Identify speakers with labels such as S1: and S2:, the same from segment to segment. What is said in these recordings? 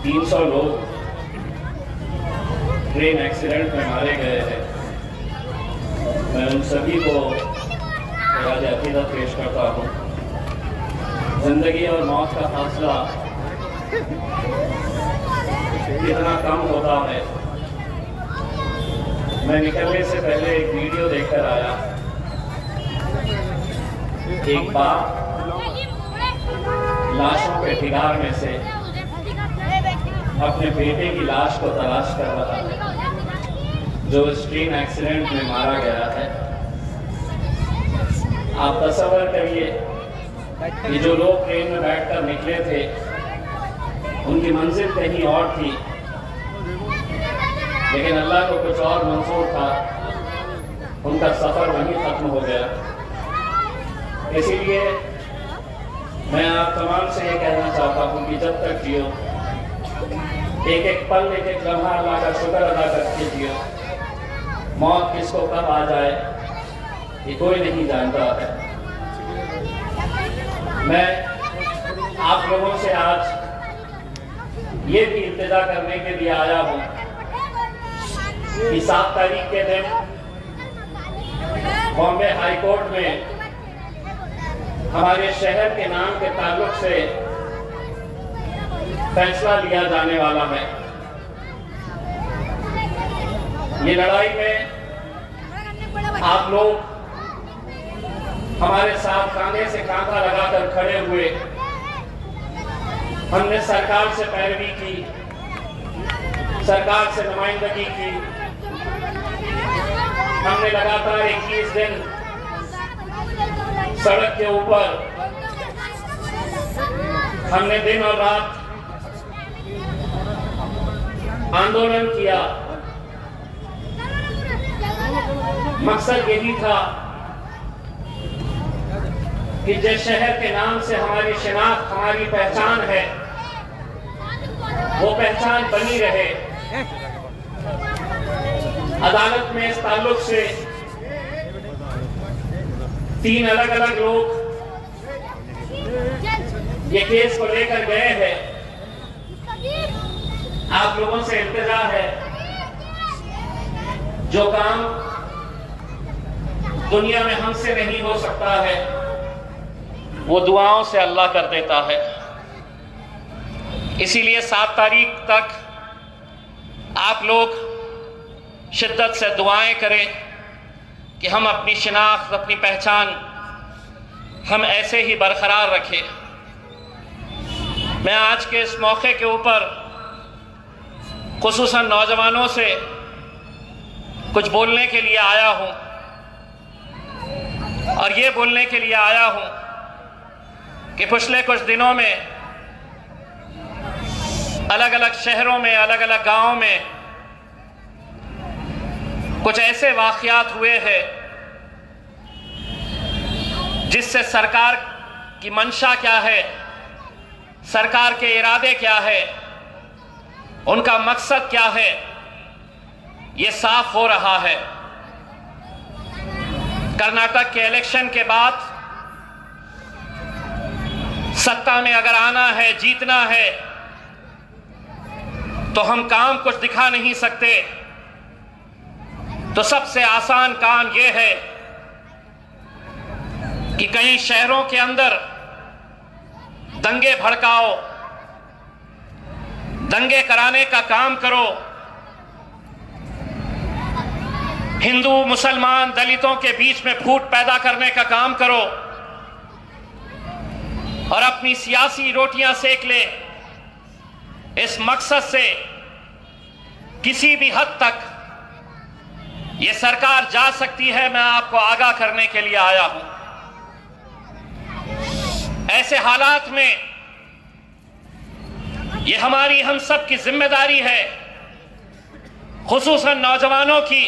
S1: 300 लोग train accident में मारे गए हैं। मैं उन सभी को खराज अकीदत पेश करता हूँ। जिंदगी और मौत का फासला कितना कम होता है। मैं निकलने से पहले एक वीडियो देखकर आया। एक बाप लाशों के ठिगार में से अपने बेटे की लाश को तलाश कर रहा है जो इस ट्रेन एक्सीडेंट में मारा गया है। आप तसव्वुर करिए कि जो लोग ट्रेन में बैठकर निकले थे उनकी मंजिल कहीं और थी, लेकिन अल्लाह को कुछ और मंजूर था। उनका सफर वहीं खत्म हो गया। इसीलिए मैं आप तमाम से ये कहना चाहता हूँ कि जब तक जियो, एक एक पल, एक एक लम्हा अल्लाह का शुक्र अदा करके जियो। मौत किसको कब आ जाए ये कोई नहीं जानता है। मैं आप लोगों से आज ये भी इल्तिजा करने के लिए आया हूँ कि 7 तारीख के दिन बॉम्बे हाई कोर्ट में हमारे शहर के नाम के ताल्लुक से फैसला लिया जाने वाला है। ये लड़ाई में आप लोग हमारे साथ कांधे से कांधा लगाकर खड़े हुए। हमने सरकार से पैरवी की, सरकार से नुमाइंदगी की। हमने लगातार 21 दिन सड़क के ऊपर, हमने दिन और रात आंदोलन किया। मकसद यही था कि जिस शहर के नाम से हमारी शिनाख्त, हमारी पहचान है, वो पहचान बनी रहे। अदालत में इस ताल्लुक से 3 अलग अलग लोग ये केस को लेकर गए हैं। आप लोगों से इल्तिजा है, जो काम दुनिया में हमसे नहीं हो सकता है वो दुआओं से अल्लाह कर देता है। इसीलिए 7 तारीख तक आप लोग शिद्दत से दुआएं करें कि हम अपनी शिनाख्त, अपनी पहचान हम ऐसे ही बरकरार रखें। मैं आज के इस मौके के ऊपर खुसूसन नौजवानों से कुछ बोलने के लिए आया हूं, और ये बोलने के लिए आया हूं कि पिछले कुछ दिनों में अलग अलग शहरों में, अलग अलग गांवों में कुछ ऐसे वाक़यात हुए हैं जिससे सरकार की मंशा क्या है, सरकार के इरादे क्या है, उनका मकसद क्या है, ये साफ हो रहा है। कर्नाटक के इलेक्शन के बाद सत्ता में अगर आना है, जीतना है, तो हम काम कुछ दिखा नहीं सकते। तो सबसे आसान काम यह है कि कई शहरों के अंदर दंगे भड़काओ, दंगे कराने का काम करो, हिंदू, मुसलमान, दलितों के बीच में फूट पैदा करने का काम करो और अपनी सियासी रोटियां सेक ले। इस मकसद से किसी भी हद तक ये सरकार जा सकती है, मैं आपको आगाह करने के लिए आया हूं। ऐसे हालात में ये हमारी, हम सब की जिम्मेदारी है, खुसूसन नौजवानों की,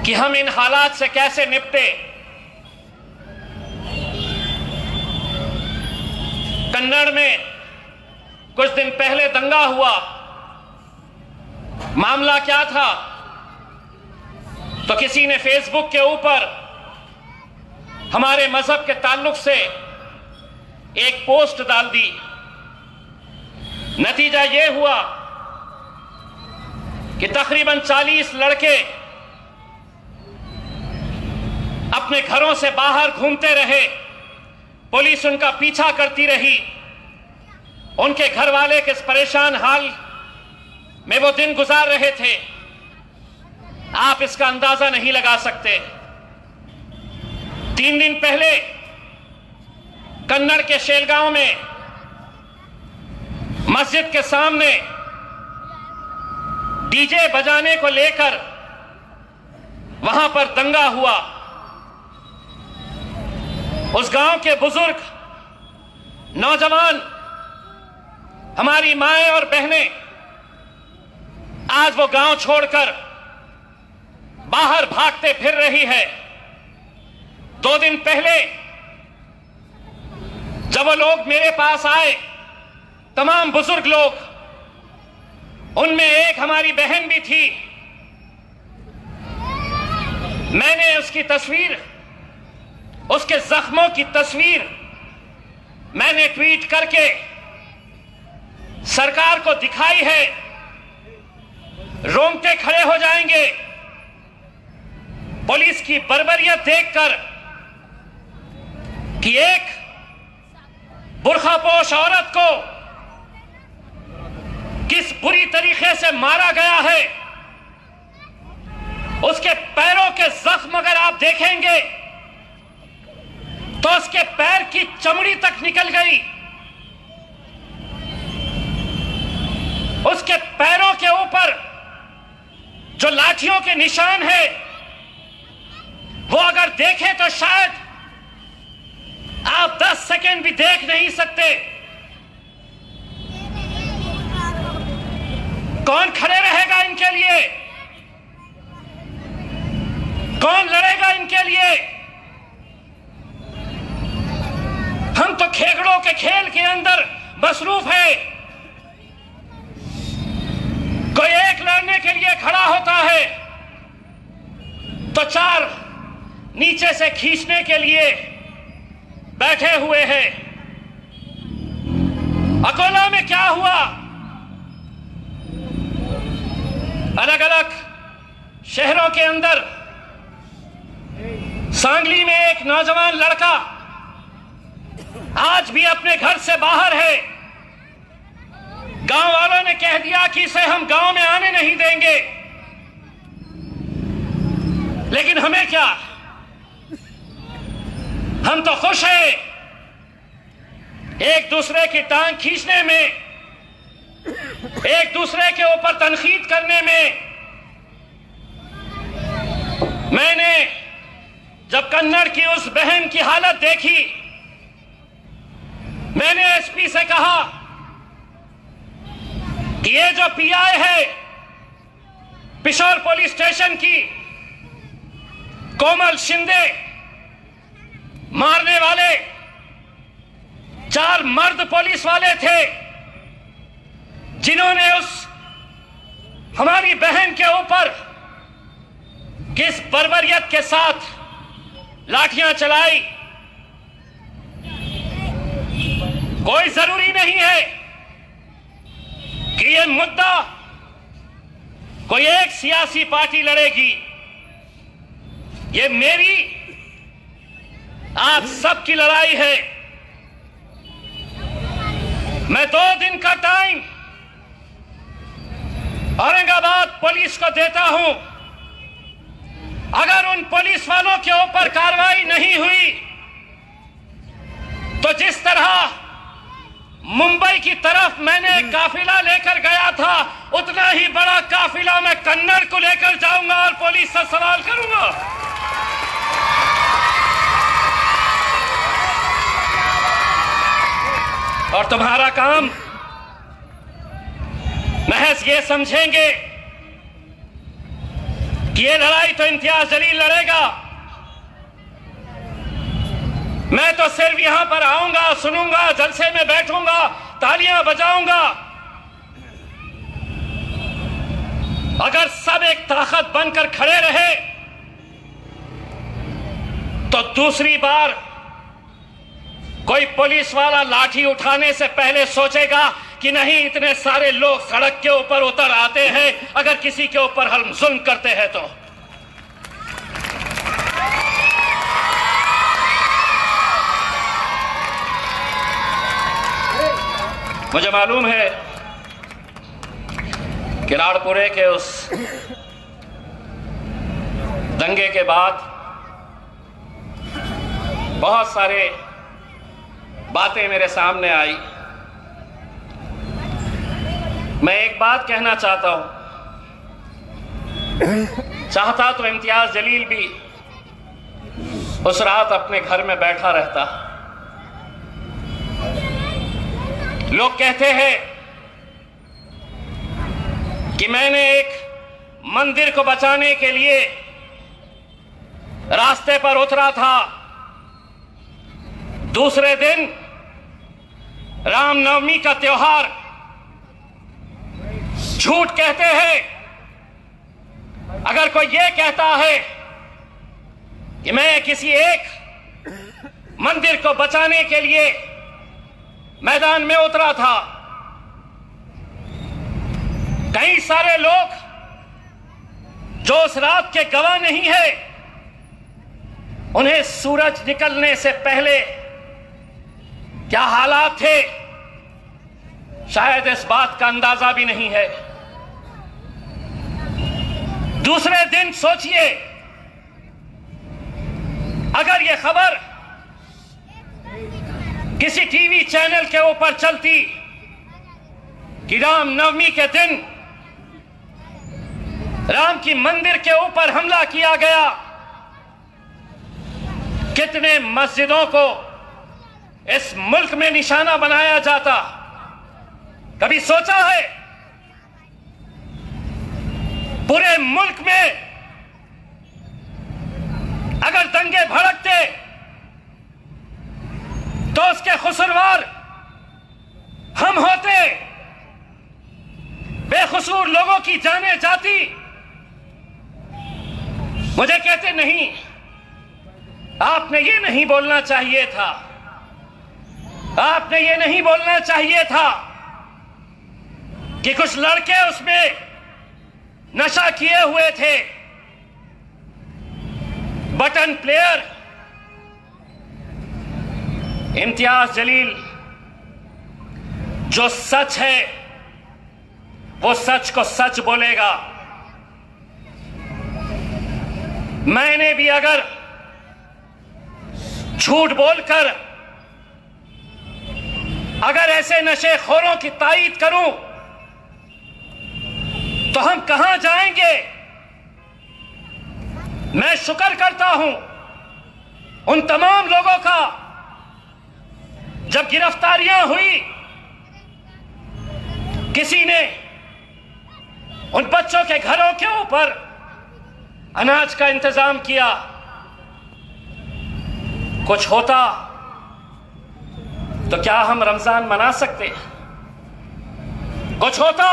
S1: कि हम इन हालात से कैसे निपटे। कन्नड़ में कुछ दिन पहले दंगा हुआ। मामला क्या था? तो किसी ने फेसबुक के ऊपर हमारे मजहब के ताल्लुक से एक पोस्ट डाल दी नतीजा यह हुआ कि तकरीबन 40 लड़के अपने घरों से बाहर घूमते रहे। पुलिस उनका पीछा करती रही। उनके घर वाले किस परेशान हाल में वो दिन गुजार रहे थे, आप इसका अंदाजा नहीं लगा सकते। 3 दिन पहले कन्नड़ के शेलगांव में मस्जिद के सामने डीजे बजाने को लेकर वहां पर दंगा हुआ। उस गांव के बुजुर्ग, नौजवान, हमारी माएं और बहनें आज वो गांव छोड़कर बाहर भागते फिर रही है। 2 दिन पहले जब वो लोग मेरे पास आए, तमाम बुजुर्ग लोग, उनमें एक हमारी बहन भी थी। मैंने उसकी तस्वीर, उसके जख्मों की तस्वीर मैंने ट्वीट करके सरकार को दिखाई है। रोंगटे खड़े हो जाएंगे पुलिस की बर्बरियत देखकर कि एक बुर्खापोश औरत को किस बुरी तरीके से मारा गया है। उसके पैरों के जख्म अगर आप देखेंगे तो उसके पैर की चमड़ी तक निकल गई। उसके पैरों के ऊपर जो लाठियों के निशान है, वो अगर देखें तो शायद आप 10 सेकंड भी देख नहीं सकते। कौन खड़े रहेगा इनके लिए? कौन लड़ेगा इनके लिए? हम तो खेगड़ों के खेल के अंदर मसरूफ है। कोई एक लड़ने के लिए खड़ा होता है तो 4 नीचे से खींचने के लिए बैठे हुए हैं। अकोला में क्या हुआ? अलग अलग शहरों के अंदर, सांगली में एक नौजवान लड़का आज भी अपने घर से बाहर है। गांव वालों ने कह दिया कि इसे हम गांव में आने नहीं देंगे, लेकिन हमें क्या, हम तो खुश हैं एक दूसरे की टांग खींचने में, एक दूसरे के ऊपर तनकीद करने में। मैंने जब कन्नड़ की उस बहन की हालत देखी, मैंने एसपी से कहा कि ये जो पीआई है पिशोर पुलिस स्टेशन की, कोमल शिंदे, मारने वाले 4 मर्द पुलिस वाले थे जिन्होंने उस हमारी बहन के ऊपर किस बर्बरियत के साथ लाठियां चलाई। कोई जरूरी नहीं है कि यह मुद्दा कोई एक सियासी पार्टी लड़ेगी। यह मेरी, आप सबकी लड़ाई है। मैं 2 दिन का टाइम औरंगाबाद पुलिस को देता हूं। अगर उन पुलिस वालों के ऊपर कार्रवाई नहीं हुई तो जिस तरह मुंबई की तरफ मैंने एक काफिला लेकर गया था, उतना ही बड़ा काफिला मैं कन्नड़ को लेकर जाऊंगा और पुलिस से सवाल करूंगा। और तुम्हारा काम महज ये समझेंगे कि ये लड़ाई तो इम्तियाज जलील लड़ेगा, मैं तो सिर्फ यहां पर आऊंगा, सुनूंगा, जलसे में बैठूंगा, तालियां बजाऊंगा। अगर सब एक ताकत बनकर खड़े रहे तो दूसरी बार कोई पुलिस वाला लाठी उठाने से पहले सोचेगा कि नहीं इतने सारे लोग सड़क के ऊपर उतर आते हैं अगर किसी के ऊपर हम जुल्म करते हैं तो। मुझे मालूम है कि राणपुरे के उस दंगे के बाद बहुत सारे बातें मेरे सामने आई। मैं एक बात कहना चाहता हूं, चाहता तो इम्तियाज जलील भी उस रात अपने घर में बैठा रहता। लोग कहते हैं कि मैंने एक मंदिर को बचाने के लिए रास्ते पर उतरा था। दूसरे दिन रामनवमी का त्योहार, झूठ कहते हैं। अगर कोई यह कहता है कि मैं किसी एक मंदिर को बचाने के लिए मैदान में उतरा था, कई सारे लोग जो उस रात के गवाह नहीं है, उन्हें सूरज निकलने से पहले क्या हालात थे शायद इस बात का अंदाजा भी नहीं है। दूसरे दिन सोचिए, अगर यह खबर किसी टीवी चैनल के ऊपर चलती कि रामनवमी के दिन राम की मंदिर के ऊपर हमला किया गया, कितने मस्जिदों को इस मुल्क में निशाना बनाया जाता, कभी सोचा है? पूरे मुल्क में अगर दंगे भड़कते तो उसके खुसरवार हम होते, बेकसूर लोगों की जानें जाती। मुझे कहते नहीं, आपने ये नहीं बोलना चाहिए था, आपने ये नहीं बोलना चाहिए था कि कुछ लड़के उसमें नशा किए हुए थे, बटन प्लेयर। इम्तियाज जलील जो सच है वो सच को सच बोलेगा। मैंने भी अगर झूठ बोलकर अगर ऐसे नशेखोरों की तायीद करूं तो हम कहां जाएंगे? मैं शुक्र करता हूं उन तमाम लोगों का, जब गिरफ्तारियां हुई किसी ने उन बच्चों के घरों के ऊपर अनाज का इंतजाम किया। कुछ होता तो क्या हम रमजान मना सकते? कुछ होता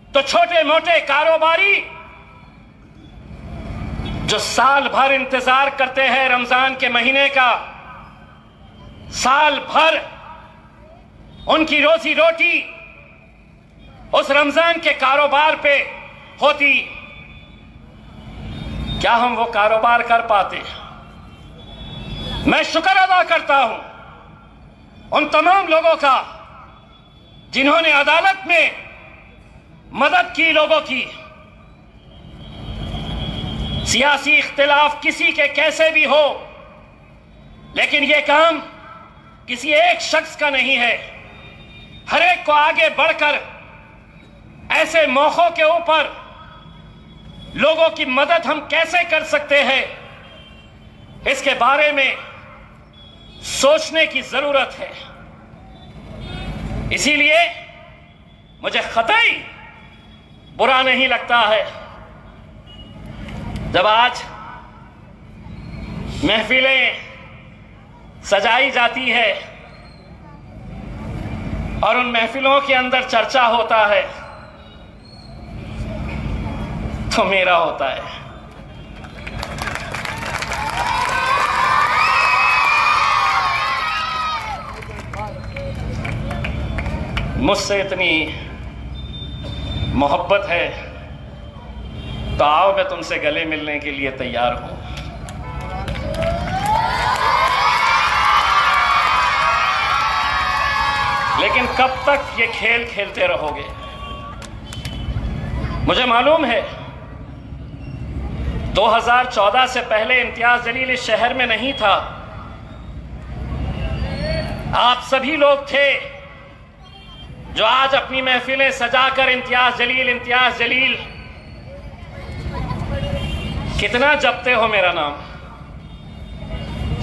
S1: तो छोटे मोटे कारोबारी जो साल भर इंतजार करते हैं रमजान के महीने का, साल भर उनकी रोजी रोटी उस रमजान के कारोबार पे होती, क्या हम वो कारोबार कर पाते? मैं शुक्र अदा करता हूं उन तमाम लोगों का जिन्होंने अदालत में मदद की लोगों की। सियासी इख्तिलाफ किसी के कैसे भी हो, लेकिन यह काम किसी एक शख्स का नहीं है। हर एक को आगे बढ़कर ऐसे मौकों के ऊपर लोगों की मदद हम कैसे कर सकते हैं, इसके बारे में सोचने की जरूरत है। इसीलिए मुझे कतई बुरा नहीं लगता है जब आज महफिलें सजाई जाती है और उन महफिलों के अंदर चर्चा होता है तो मेरा होता है। मुझसे इतनी मोहब्बत है तो आओ, मैं तुमसे गले मिलने के लिए तैयार हूं। लेकिन कब तक ये खेल खेलते रहोगे? मुझे मालूम है 2014 से पहले इम्तियाज जलील इस शहर में नहीं था। आप सभी लोग थे जो आज अपनी महफिलें सजाकर इम्तियाज जलील कितना जपते हो मेरा नाम।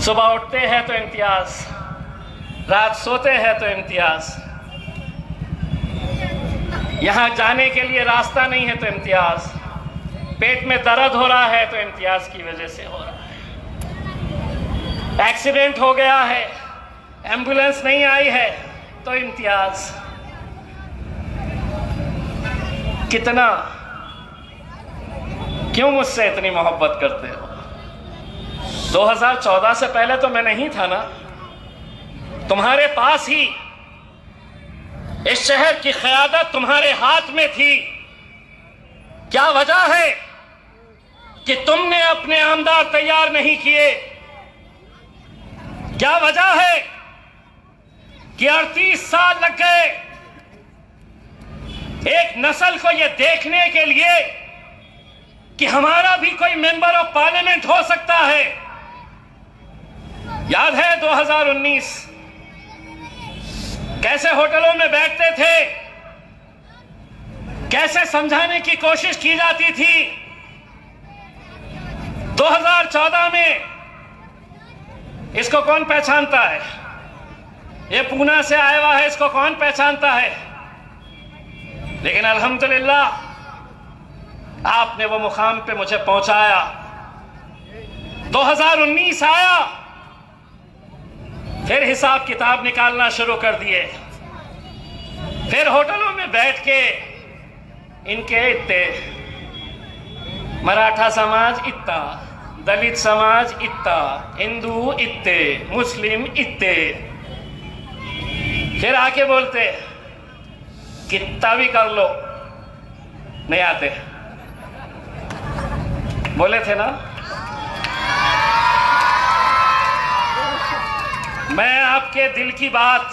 S1: सुबह उठते हैं तो इम्तियाज, रात सोते हैं तो इम्तियाज, यहां जाने के लिए रास्ता नहीं है तो इम्तियाज, पेट में दर्द हो रहा है तो इम्तियाज की वजह से हो रहा है, एक्सीडेंट हो गया है, एम्बुलेंस नहीं आई है तो इम्तियाज। कितना, क्यों मुझसे इतनी मोहब्बत करते हो? 2014 से पहले तो मैं नहीं था ना, तुम्हारे पास ही इस शहर की क़यादत तुम्हारे हाथ में थी। क्या वजह है कि तुमने अपने आमदार तैयार नहीं किए? क्या वजह है कि 38 साल लग गए एक नस्ल को यह देखने के लिए कि हमारा भी कोई मेंबर ऑफ पार्लियामेंट हो सकता है? याद है 2019 कैसे होटलों में बैठते थे, कैसे समझाने की कोशिश की जाती थी। 2014 में इसको कौन पहचानता है? ये पूना से आया हुआ है, इसको कौन पहचानता है? लेकिन अल्हम्दुलिल्लाह आपने वो मुकाम पे मुझे पहुंचाया। 2019 आया, फिर हिसाब किताब निकालना शुरू कर दिए, फिर होटलों में बैठ के इनके इतने, मराठा समाज इतना, दलित समाज इतना, हिंदू इतने, मुस्लिम इतने, फिर आके बोलते कितना भी कर लो नहीं आते। बोले थे ना, मैं आपके दिल की बात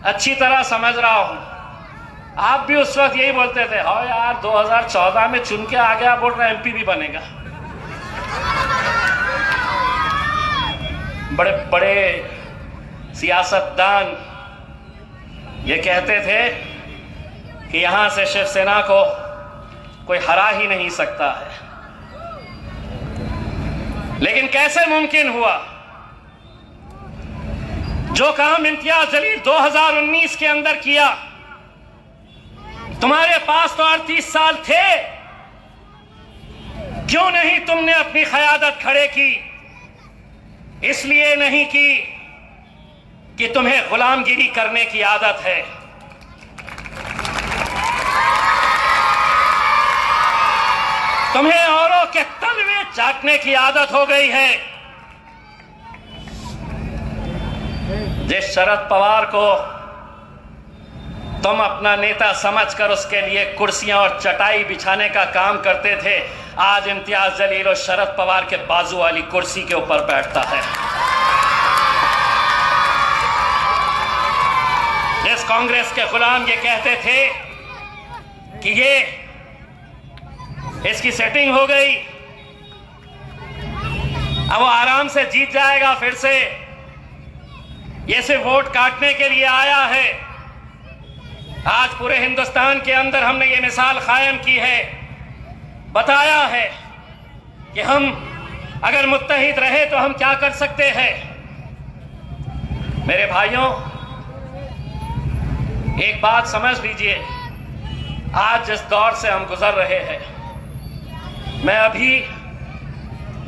S1: अच्छी तरह समझ रहा हूं। आप भी उस वक्त यही बोलते थे, हाँ यार 2014 में चुन के आ गया, बोल रहा एमपी भी बनेगा। बड़े बड़े सियासतदान ये कहते थे कि यहां से शिवसेना को कोई हरा ही नहीं सकता है। लेकिन कैसे मुमकिन हुआ? जो काम इम्तियाज जलील 2019 के अंदर किया, तुम्हारे पास तो 38 साल थे, क्यों नहीं तुमने अपनी क़यादत खड़े की? इसलिए नहीं की कि तुम्हें गुलामगिरी करने की आदत है। तुम्हें औरों के तलवे चाटने की आदत हो गई है। जिस शरद पवार को तुम अपना नेता समझकर उसके लिए कुर्सियां और चटाई बिछाने का काम करते थे, आज इम्तियाज जलील और शरद पवार के बाजू वाली कुर्सी के ऊपर बैठता है। जिस कांग्रेस के गुलाम ये कहते थे कि ये इसकी सेटिंग हो गई, अब वो आराम से जीत जाएगा, फिर से ये सिर्फ वोट काटने के लिए आया है। आज पूरे हिंदुस्तान के अंदर हमने ये मिसाल कायम की है, बताया है कि हम अगर मुत्तहिद रहे तो हम क्या कर सकते हैं। मेरे भाइयों, एक बात समझ लीजिए, आज जिस दौर से हम गुजर रहे हैं, मैं अभी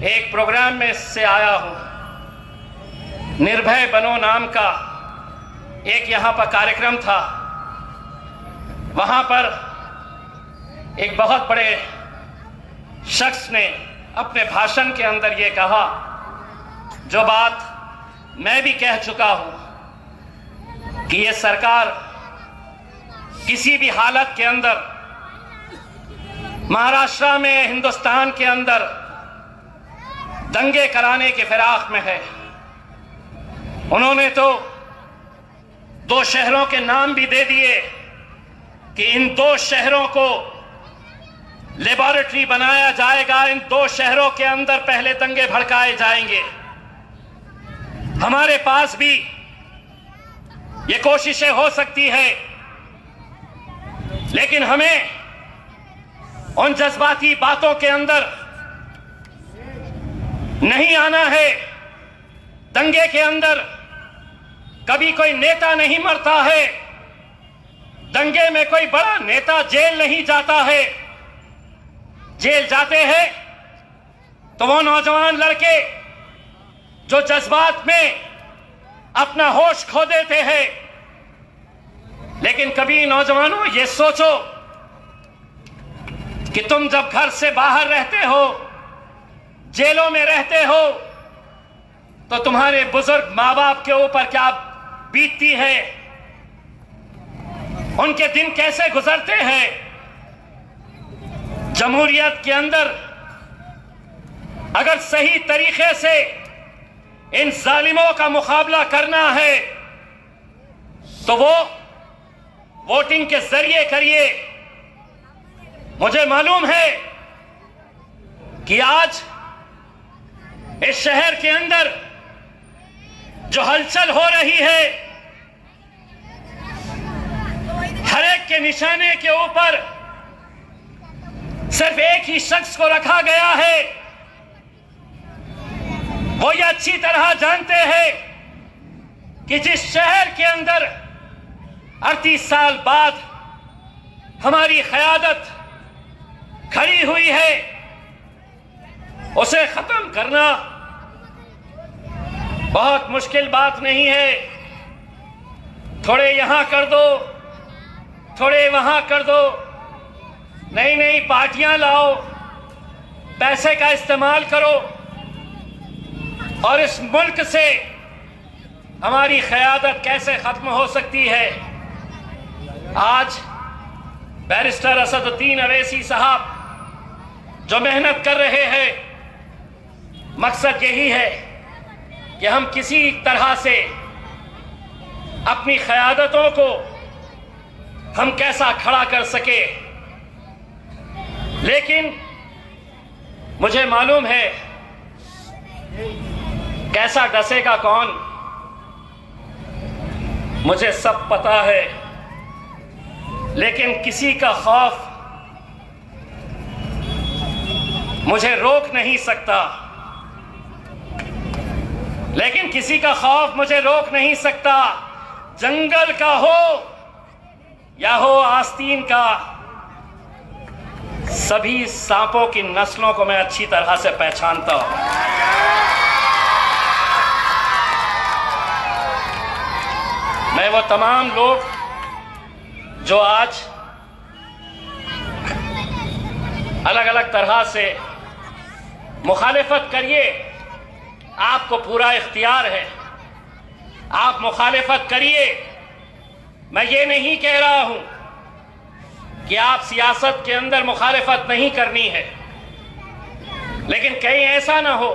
S1: एक प्रोग्राम में से आया हूं, निर्भय बनो नाम का एक यहां पर कार्यक्रम था। वहां पर एक बहुत बड़े शख्स ने अपने भाषण के अंदर ये कहा, जो बात मैं भी कह चुका हूं, कि ये सरकार किसी भी हालत के अंदर महाराष्ट्र में, हिंदुस्तान के अंदर दंगे कराने के फिराक में है। उन्होंने तो 2 शहरों के नाम भी दे दिए कि इन 2 शहरों को लेबोरेटरी बनाया जाएगा, इन 2 शहरों के अंदर पहले दंगे भड़काए जाएंगे। हमारे पास भी ये कोशिशें हो सकती है, लेकिन हमें उन जज्बाती बातों के अंदर नहीं आना है। दंगे के अंदर कभी कोई नेता नहीं मरता है, दंगे में कोई बड़ा नेता जेल नहीं जाता है। जेल जाते हैं तो वो नौजवान लड़के जो जज्बात में अपना होश खो देते हैं। लेकिन कभी नौजवानों ये सोचो कि तुम जब घर से बाहर रहते हो, जेलों में रहते हो, तो तुम्हारे बुजुर्ग माँ बाप के ऊपर क्या बीतती है, उनके दिन कैसे गुजरते हैं। जमहूरियत के अंदर अगर सही तरीके से इन जालिमों का मुकाबला करना है तो वो वोटिंग के जरिए करिए। मुझे मालूम है कि आज इस शहर के अंदर जो हलचल हो रही है, हर एक के निशाने के ऊपर सिर्फ एक ही शख्स को रखा गया है। वो ये अच्छी तरह जानते हैं कि जिस शहर के अंदर 38 साल बाद हमारी क़यादत खड़ी हुई है, उसे खत्म करना बहुत मुश्किल बात नहीं है। थोड़े यहां कर दो, थोड़े वहां कर दो, नई नई पार्टियां लाओ, पैसे का इस्तेमाल करो और इस मुल्क से हमारी क़यादत कैसे खत्म हो सकती है। आज बैरिस्टर असदुद्दीन अवैसी साहब जो मेहनत कर रहे हैं, मकसद यही है कि हम किसी तरह से अपनी क़यादतों को हम कैसा खड़ा कर सके। लेकिन मुझे मालूम है कैसा डसेगा कौन, मुझे सब पता है। लेकिन किसी का खौफ मुझे रोक नहीं सकता, लेकिन किसी का खौफ मुझे रोक नहीं सकता। जंगल का हो या हो आस्तीन का, सभी सांपों की नस्लों को मैं अच्छी तरह से पहचानता हूं। मैं वो तमाम लोग जो आज अलग अलग तरह से मुखालिफत करिए, आपको पूरा इख्तियार है, आप मुखालिफत करिए। मैं ये नहीं कह रहा हूं कि आप सियासत के अंदर मुखालिफत नहीं करनी है, लेकिन कहीं ऐसा ना हो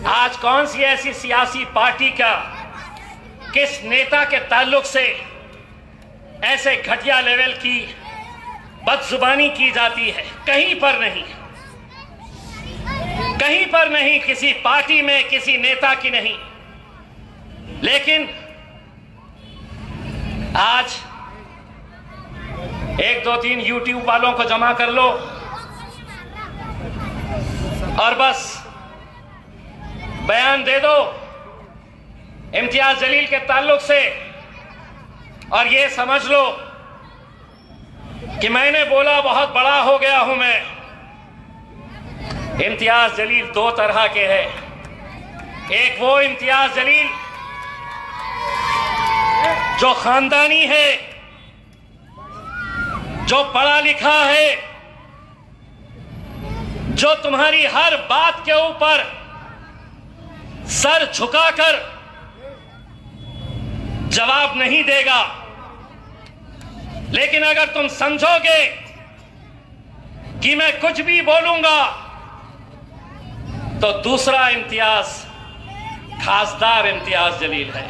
S1: आज कौन सी ऐसी सियासी पार्टी का किस नेता के ताल्लुक से ऐसे घटिया लेवल की बदजुबानी की जाती है। कहीं पर नहीं, कहीं पर नहीं, किसी पार्टी में किसी नेता की नहीं। लेकिन आज 1 2 3 यूट्यूब वालों को जमा कर लो और बस बयान दे दो इम्तियाज जलील के ताल्लुक से, और ये समझ लो कि मैंने बोला बहुत बड़ा हो गया हूं मैं। इम्तियाज जलील 2 तरह के हैं। एक वो इम्तियाज जलील जो खानदानी है, जो पढ़ा लिखा है, जो तुम्हारी हर बात के ऊपर सर झुकाकर जवाब नहीं देगा। लेकिन अगर तुम समझोगे कि मैं कुछ भी बोलूंगा तो दूसरा इम्तियाज खासदार इम्तियाज जलील है।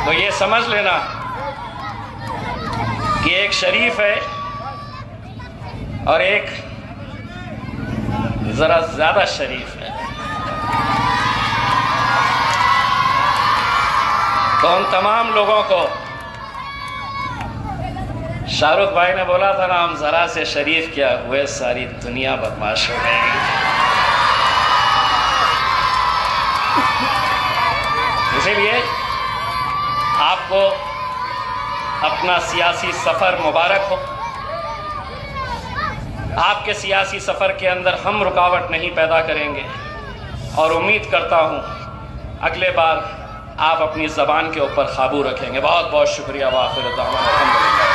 S1: तो ये समझ लेना कि एक शरीफ है और एक जरा ज्यादा शरीफ है। तो उन तमाम लोगों को शाहरुख भाई ने बोला था ना, हम जरा से शरीफ क्या हुए, सारी दुनिया बदमाश हो गई। इसीलिए आपको अपना सियासी सफर मुबारक हो। आपके सियासी सफर के अंदर हम रुकावट नहीं पैदा करेंगे और उम्मीद करता हूं अगले बार आप अपनी ज़बान के ऊपर काबू रखेंगे। बहुत बहुत शुक्रिया। वाखिर दावाना अल्हम्दुलिल्लाह।